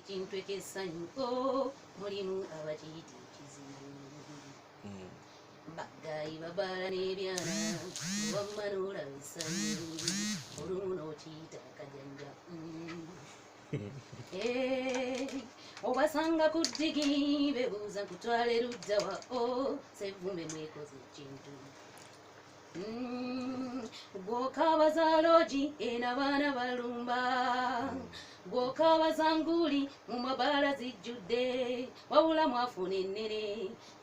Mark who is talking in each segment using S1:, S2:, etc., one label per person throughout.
S1: ekintu ekyessanyu mulimu abakiyita ekizibu bagayi babaala n'ebyana wamma n'olaba essanyu olumu n'okiyita akajanja obasanga ku ddigi bebuuza kutwale luddawa sevvume mwekoze ekintu gw'okaabaza loogi ena baana balumba gw'okaabaza nguuli mu mabaala zijjudde wabula mwafuna ennere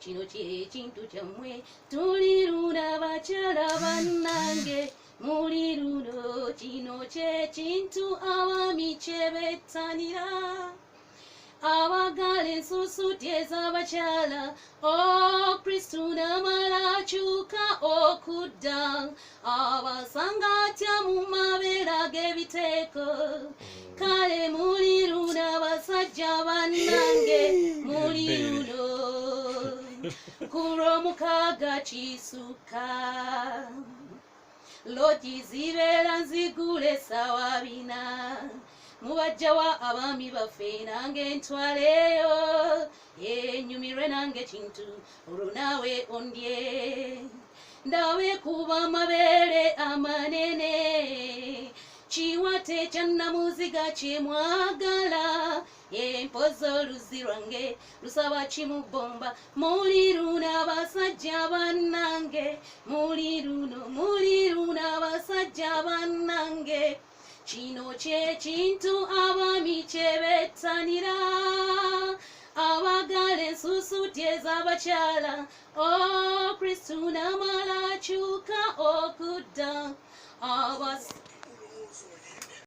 S1: kino kyekintu kyammwe tuli luno abakyala bannange muli luno kino kyekintu abaami kyebettanira abagala ensusuti ez'abakyala kristu namala akyuka okudda abasanga atya mu mabeera g'ebiteeko kale muli luno abasajja bannange muli luno ku lw'omukaaga kisukka loogi zibeera nzigula essaawa 4 mubajjawa abaami baffe nange ntwaleeyo enyumirwe nange kintu olwo naawe ondye ndawe kuba amabeere amanene kiwate kyannamuziga kyemwagala empoza oluzi lwange lusaba kimubbomba muli luno abasajja bannange muli luno abasajja bannange kino kyekintu abaami kyebettanira abagala ensusuti ez'abakyala kristu namala akyuka okudda